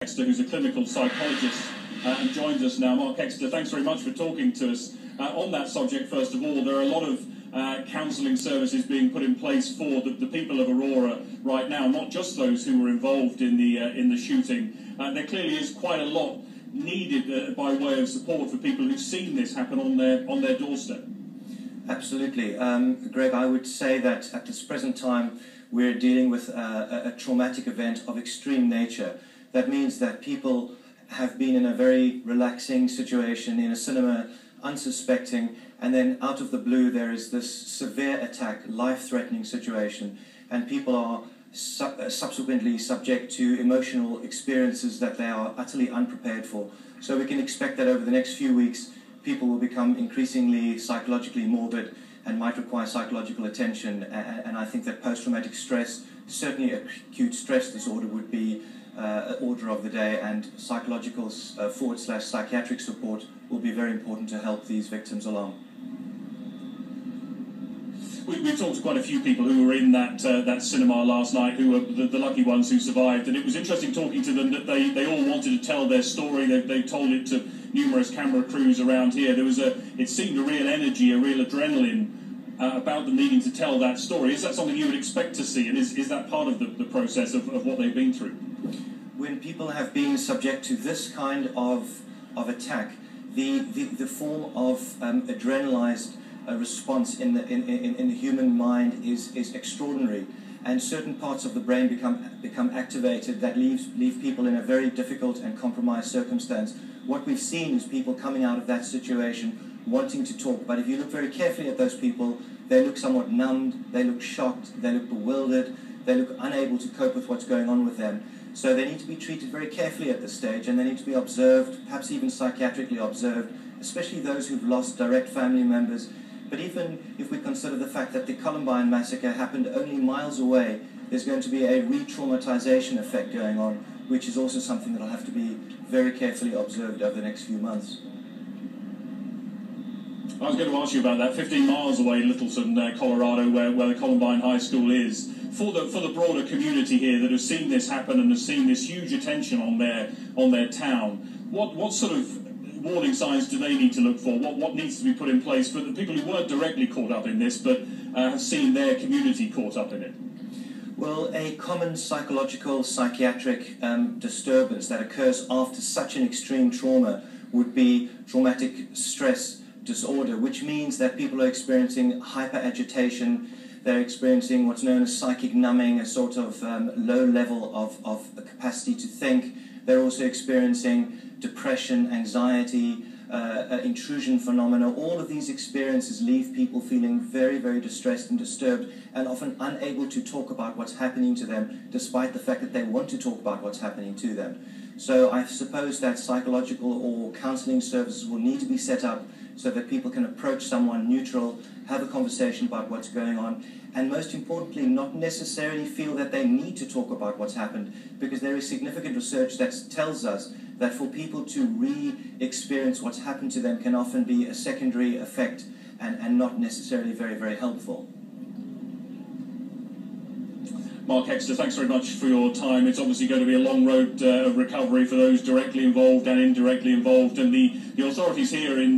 Hekster, who's a clinical psychologist, and joins us now. Marc Hekster, thanks very much for talking to us on that subject. First of all, there are a lot of counselling services being put in place for the people of Aurora right now, not just those who were involved in the shooting. There clearly is quite a lot needed by way of support for people who've seen this happen on their doorstep. Absolutely. Greg, I would say that at this present time we're dealing with a traumatic event of extreme nature. That means that people have been in a very relaxing situation in a cinema, unsuspecting, and then out of the blue there is this severe attack, life-threatening situation, and people are subsequently subject to emotional experiences that they are utterly unprepared for. So we can expect that over the next few weeks people will become increasingly psychologically morbid and might require psychological attention, and I think that post-traumatic stress, certainly acute stress disorder, would be order of the day, and psychological / psychiatric support will be very important to help these victims along. We talked to quite a few people who were in that cinema last night, who were the lucky ones who survived, and it was interesting talking to them that they all wanted to tell their story. They told it to numerous camera crews around here. It seemed a real energy, a real adrenaline about them needing to tell that story. Is that something you would expect to see, and is that part of the process of what they've been through? When people have been subject to this kind of attack, the form of adrenalized response in the human mind is extraordinary, and certain parts of the brain become activated that leave people in a very difficult and compromised circumstance. What we've seen is people coming out of that situation wanting to talk, but if you look very carefully at those people, they look somewhat numbed, they look shocked, they look bewildered, they look unable to cope with what's going on with them. So they need to be treated very carefully at this stage, and they need to be observed, perhaps even psychiatrically observed, especially those who've lost direct family members. But even if we consider the fact that the Columbine massacre happened only miles away, there's going to be a re-traumatization effect going on, which is also something that will have to be very carefully observed over the next few months. I was going to ask you about that. 15 miles away, Littleton, Colorado, where the Columbine High School is. For the broader community here that has seen this happen and has seen this huge attention on their town, what sort of warning signs do they need to look for? What needs to be put in place for the people who weren't directly caught up in this, but have seen their community caught up in it? Well, a common psychological, psychiatric disturbance that occurs after such an extreme trauma would be traumatic stress disorder, which means that people are experiencing hyper-agitation. They're experiencing what's known as psychic numbing, a sort of low level of capacity to think. They're also experiencing depression, anxiety, intrusion phenomena. All of these experiences leave people feeling very, very distressed and disturbed, and often unable to talk about what's happening to them, despite the fact that they want to talk about what's happening to them. So I suppose that psychological or counselling services will need to be set up so that people can approach someone neutral, have a conversation about what's going on, and most importantly, not necessarily feel that they need to talk about what's happened, because there is significant research that tells us that for people to re-experience what's happened to them can often be a secondary effect and not necessarily very, very helpful. Marc Hekster, thanks very much for your time. It's obviously going to be a long road of recovery for those directly involved and indirectly involved, and the authorities here in